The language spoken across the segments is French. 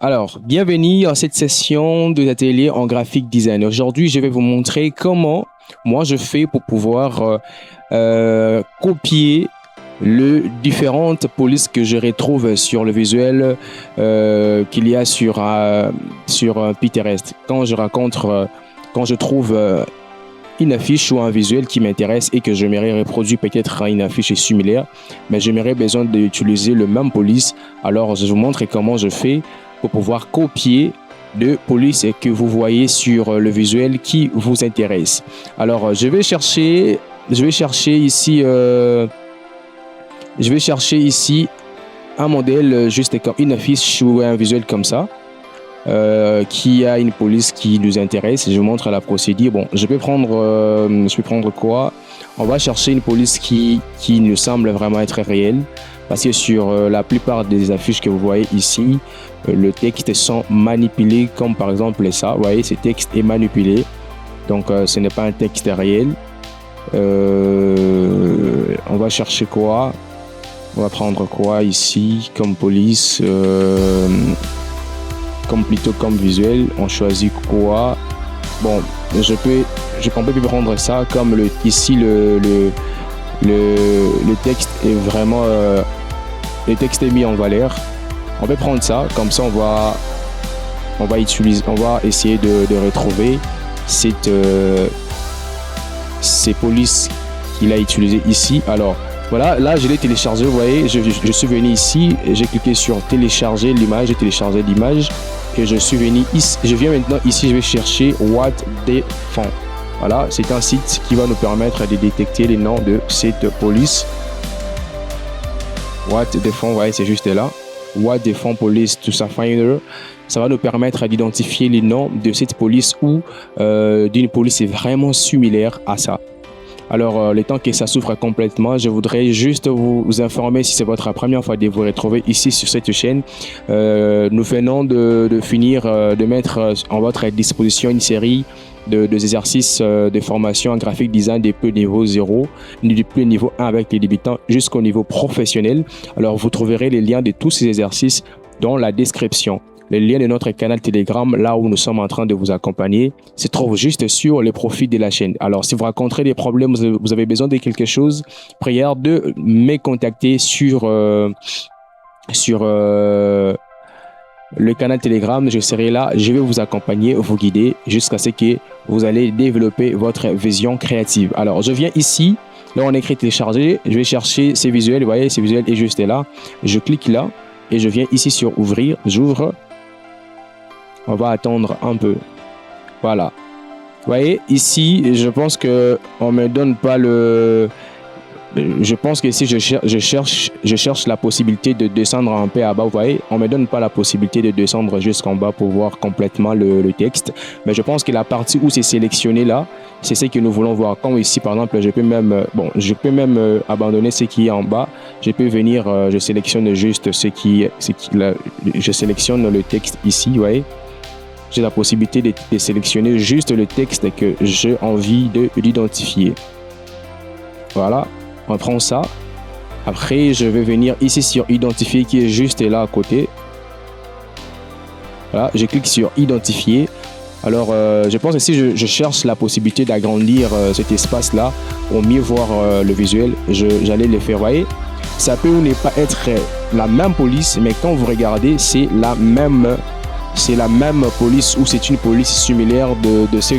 Alors, bienvenue à cette session de l'atelier en graphic design. Aujourd'hui, je vais vous montrer comment moi je fais pour pouvoir copier les différentes polices que je retrouve sur le visuel qu'il y a sur Pinterest. Quand je trouve une affiche ou un visuel qui m'intéresse et que j'aimerais reproduire peut-être une affiche similaire, mais j'aimerais besoin d'utiliser le même police. Alors, je vous montre comment je fais pour pouvoir copier de police que vous voyez sur le visuel qui vous intéresse. Alors, je vais chercher ici un modèle juste comme une affiche ou un visuel comme ça. Qui a une police qui nous intéresse. Je vous montre la procédure. Bon, je peux prendre quoi? On va chercher une police qui nous semble vraiment être réelle, parce que sur la plupart des affiches que vous voyez ici, le texte sont manipulés, comme par exemple ça. Vous voyez, ce texte est manipulé, donc ce n'est pas un texte réel. On va chercher quoi? On va prendre quoi ici comme police? Comme visuel, on choisit quoi? Bon, je peux prendre ça comme ici le texte est vraiment le texte est mis en valeur. On peut prendre ça, comme ça on va essayer de retrouver ces polices qu'il a utilisées ici. Alors voilà, là je l'ai téléchargé, vous voyez, je suis venu ici, j'ai cliqué sur télécharger l'image, j'ai téléchargé l'image et je suis venu ici, je viens maintenant ici, je vais chercher What the Font. Voilà, c'est un site qui va nous permettre de détecter les noms de cette police. What the Font, vous voyez, c'est juste là. What the Font Police to Finder. Ça va nous permettre d'identifier les noms de cette police ou d'une police vraiment similaire à ça. Alors, le temps que ça s'ouvre complètement, je voudrais juste vous informer, si c'est votre première fois de vous retrouver ici sur cette chaîne, nous venons de finir de mettre en votre disposition une série d'exercices de formation en graphic design depuis le niveau 0, depuis le niveau 1 avec les débutants jusqu'au niveau professionnel. Alors, vous trouverez les liens de tous ces exercices dans la description. Le lien de notre canal Telegram, là où nous sommes en train de vous accompagner, se trouve juste sur le profil de la chaîne. Alors, si vous rencontrez des problèmes, vous avez besoin de quelque chose, prière de me contacter sur le canal Telegram. Je serai là, je vais vous accompagner, vous guider jusqu'à ce que vous allez développer votre vision créative. Alors, je viens ici, là on écrit télécharger, je vais chercher ces visuels, vous voyez, ces visuels est juste là. Je clique là et je viens ici sur ouvrir, j'ouvre. On va attendre un peu. Voilà. Vous voyez, ici, je pense que on me donne pas le... Je pense que ici, je cherche la possibilité de descendre un peu à bas. Vous voyez, on me donne pas la possibilité de descendre jusqu'en bas pour voir complètement le texte. Mais je pense que la partie où c'est sélectionné là, c'est ce que nous voulons voir. Comme ici, par exemple, je peux même abandonner ce qui est en bas. Je peux venir, je sélectionne juste je sélectionne le texte ici, vous voyez. J'ai la possibilité de sélectionner juste le texte que j'ai envie d'identifier. Voilà, on prend ça. Après, je vais venir ici sur identifier qui est juste là à côté. Voilà, je clique sur identifier. Alors, je pense que si je cherche la possibilité d'agrandir cet espace-là pour mieux voir le visuel, j'allais le faire. Vous voyez, ça peut ou ne pas être la même police, mais quand vous regardez, c'est la même police ou c'est une police similaire de ce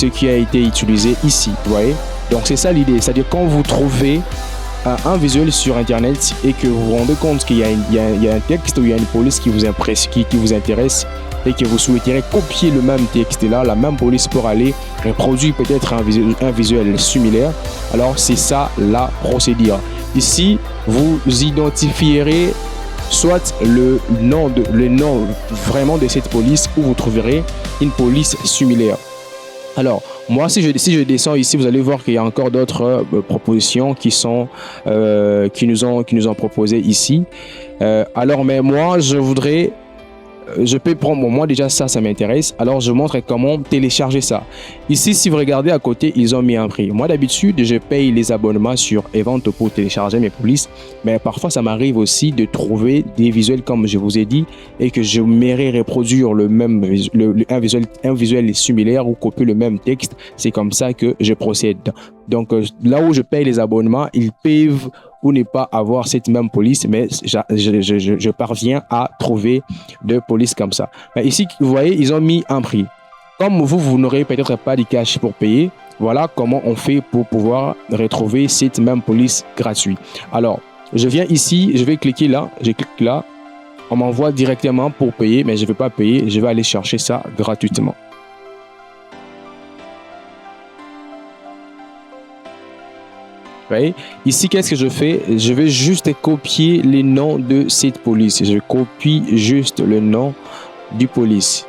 qui a été utilisé ici. Vous voyez, donc c'est ça l'idée, c'est-à-dire quand vous trouvez un visuel sur internet et que vous vous rendez compte qu'il y a un texte ou il y a une police qui vous intéresse et que vous souhaiterez copier le même texte là, la même police pour aller reproduire peut-être un visuel similaire, alors c'est ça la procédure. Ici, vous identifierez soit le nom vraiment de cette police ou vous trouverez une police similaire. Alors, moi, si je descends ici, vous allez voir qu'il y a encore d'autres propositions qui nous ont proposé ici. Alors, mais moi, je voudrais je peux prendre, bon, moi déjà ça m'intéresse, alors je montre comment télécharger ça. Ici, si vous regardez à côté, ils ont mis un prix. Moi d'habitude, je paye les abonnements sur Event pour télécharger mes polices, mais parfois ça m'arrive aussi de trouver des visuels comme je vous ai dit et que je m'aimerais reproduire un visuel similaire ou copier le même texte. C'est comme ça que je procède. Donc là où je paye les abonnements, ils peuvent ou ne pas avoir cette même police, mais je parviens à trouver de police comme ça. Mais ici, vous voyez, ils ont mis un prix. Comme vous n'aurez peut-être pas de cash pour payer, voilà comment on fait pour pouvoir retrouver cette même police gratuite. Alors, je viens ici, je vais cliquer là, je clique là, on m'envoie directement pour payer, mais je ne vais pas payer, je vais aller chercher ça gratuitement. Right? Ici, qu'est-ce que je fais? Je vais juste copier les noms de cette police. Je copie juste le nom du police.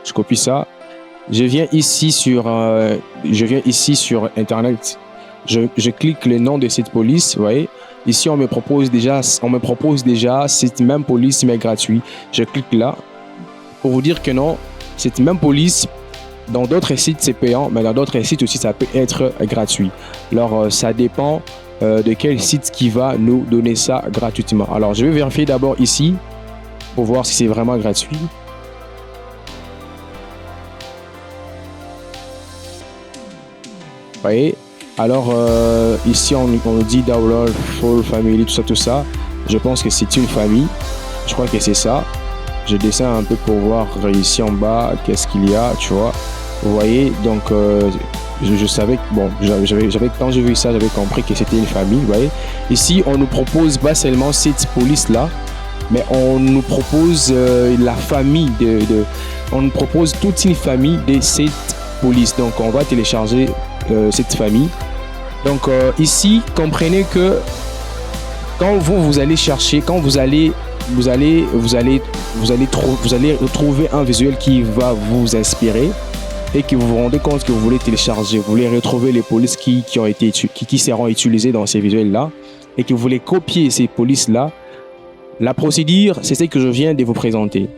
Je copie ça. Je viens ici sur Internet. Je clique le nom de cette police. Vous voyez? Ici, on me propose déjà cette même police, mais gratuite. Je clique là pour vous dire que non, cette même police. Dans d'autres sites, c'est payant, mais dans d'autres sites aussi, ça peut être gratuit. Alors, ça dépend de quel site qui va nous donner ça gratuitement. Alors, je vais vérifier d'abord ici pour voir si c'est vraiment gratuit. Vous voyez? Alors, ici, on nous dit download full family, tout ça. Je pense que c'est une famille. Je crois que c'est ça. Je descends un peu pour voir ici en bas qu'est-ce qu'il y a, tu vois. Vous voyez, donc je savais que, bon, quand j'ai vu ça, j'avais compris que c'était une famille, vous voyez. Ici, on nous propose pas seulement cette police-là, mais on nous propose la famille on nous propose toute une famille de cette police. Donc, on va télécharger cette famille. Donc, ici, comprenez que quand vous allez chercher, quand vous allez trouver un visuel qui va vous inspirer et que vous vous rendez compte que vous voulez télécharger, vous voulez retrouver les polices qui seront utilisées dans ces visuels-là et que vous voulez copier ces polices-là. La procédure, c'est ce que je viens de vous présenter.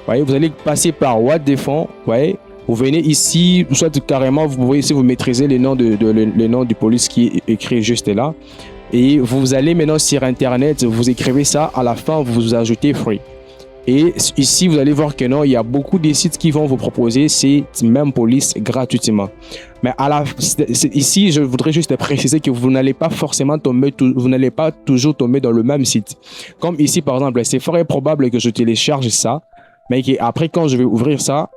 Voyez, vous allez passer par WhatDefend, voyez, vous venez ici, soit carrément, vous voyez, si vous maîtrisez le nom du police qui est écrit juste là, et vous allez maintenant sur Internet, vous écrivez ça, à la fin, vous ajoutez free. Et ici, vous allez voir que non, il y a beaucoup de sites qui vont vous proposer cette même police gratuitement. Mais ici, je voudrais juste préciser que vous n'allez pas forcément toujours tomber dans le même site. Comme ici, par exemple, c'est fort probable que je télécharge ça, mais après, quand je vais ouvrir ça,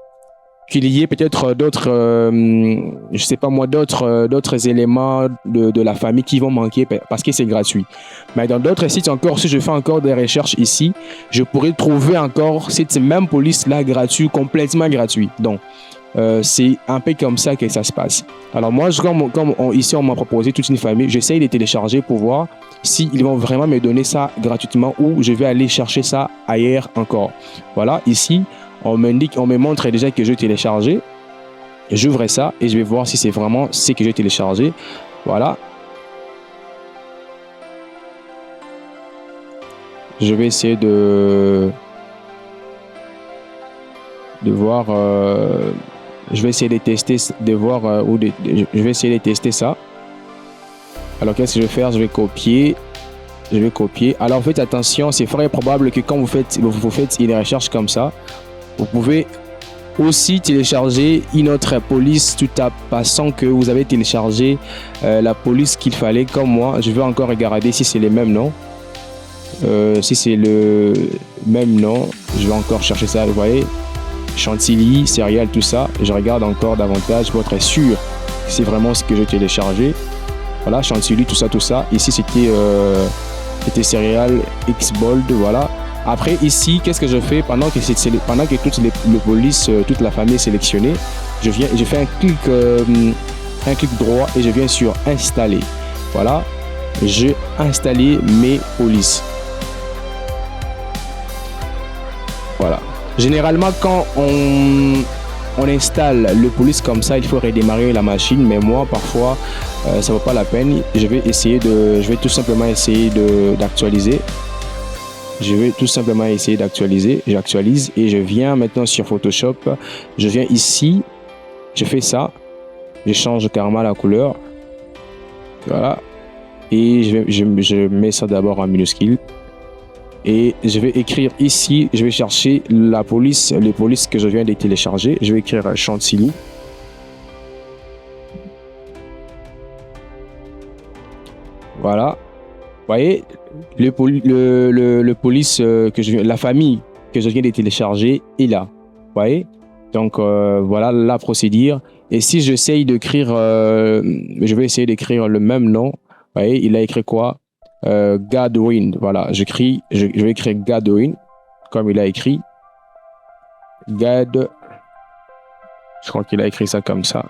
qu'il y ait peut-être d'autres, je sais pas moi, d'autres éléments de la famille qui vont manquer parce que c'est gratuit. Mais dans d'autres sites encore, si je fais encore des recherches ici, je pourrais trouver encore cette même police-là gratuite, complètement gratuite. Donc, c'est un peu comme ça que ça se passe. Alors moi, ici on m'a proposé toute une famille, j'essaye de télécharger pour voir s'ils vont vraiment me donner ça gratuitement ou je vais aller chercher ça ailleurs encore. Voilà, ici, on me montre déjà que j'ai téléchargé. J'ouvre ça et je vais voir si c'est vraiment ce que j'ai téléchargé. Voilà. Je vais essayer de voir. Je vais essayer de tester, je vais essayer de tester ça. Alors qu'est-ce que je vais faire? Je vais copier. Alors faites attention, c'est fort probable que quand vous faites une recherche comme ça, vous pouvez aussi télécharger une autre police tout à passant que vous avez téléchargé la police qu'il fallait. Comme moi, je vais encore regarder si c'est les mêmes noms. Si c'est le même nom, je vais encore chercher ça. Vous voyez, Chantilly, céréales, tout ça. Je regarde encore davantage pour être sûr que c'est vraiment ce que j'ai téléchargé. Voilà, Chantilly, tout ça. Ici, c'était céréales X-Bold, voilà. Après, ici, qu'est-ce que je fais pendant que toutes les polices, toute la famille est sélectionnée, je fais un clic droit et je viens sur installer. Voilà, j'ai installé mes polices. Voilà. Généralement, quand on installe le police comme ça, il faut redémarrer la machine, mais moi, parfois, ça vaut pas la peine. Je vais tout simplement essayer d'actualiser. Je vais tout simplement essayer d'actualiser. J'actualise et je viens maintenant sur Photoshop. Je viens ici, je fais ça, je change carrément la couleur. Voilà. Et je mets ça d'abord en minuscule. Et je vais écrire ici, je vais chercher les polices que je viens de télécharger. Je vais écrire Chantilly. Voilà. Vous voyez, le police la famille que je viens de télécharger est là. Vous voyez? Donc voilà la procédure. Et si j'essaye d'écrire, je vais essayer d'écrire le même nom. Vous voyez, il a écrit quoi? Godwin. Voilà, je vais écrire Godwin comme il a écrit. Je crois qu'il a écrit ça comme ça.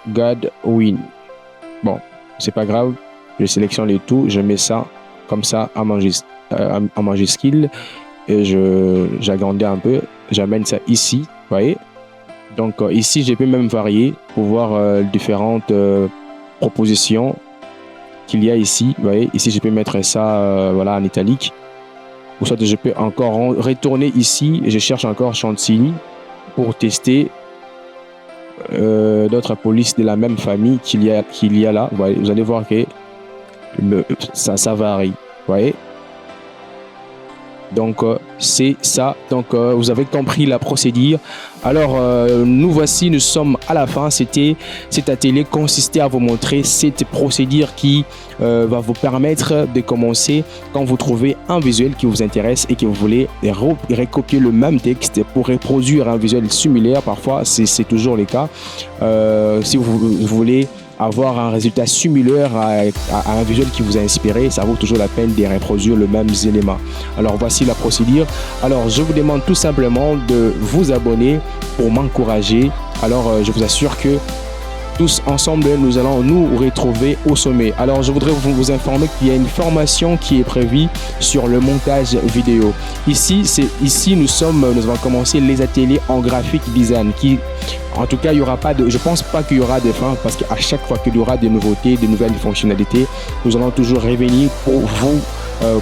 Godwin. Bon, c'est pas grave. Je sélectionne les tout, je mets ça comme ça en majuscule et j'agrandis un peu, j'amène ça ici, vous voyez. Donc ici, je peux même varier pour voir différentes propositions qu'il y a ici, vous voyez. Ici, je peux mettre ça voilà, en italique. Ou soit je peux encore retourner ici et je cherche encore Chantilly pour tester d'autres polices de la même famille qu'il y a là. Vous allez voir que ça varie, vous voyez. Donc c'est ça. Donc vous avez compris la procédure. Alors nous sommes à la fin. Cet atelier consistait à vous montrer cette procédure qui va vous permettre de commencer quand vous trouvez un visuel qui vous intéresse et que vous voulez recopier le même texte pour reproduire un visuel similaire. Parfois c'est toujours le cas. Si vous voulez avoir un résultat similaire à un visuel qui vous a inspiré, ça vaut toujours la peine de reproduire le même élément. Alors voici la procédure. Alors je vous demande tout simplement de vous abonner pour m'encourager. Alors je vous assure que tous ensemble, nous allons nous retrouver au sommet. Alors, je voudrais vous informer qu'il y a une formation qui est prévue sur le montage vidéo. Ici, nous allons commencer les ateliers en graphic design en tout cas, il y aura pas je pense pas qu'il y aura de fin parce qu'à chaque fois qu'il y aura des nouveautés, des nouvelles fonctionnalités, nous allons toujours revenir pour vous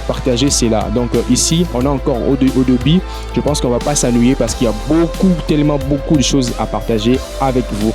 partager cela. Donc ici, on a encore au début. Je pense qu'on va pas s'ennuyer parce qu'il y a tellement beaucoup de choses à partager avec vous.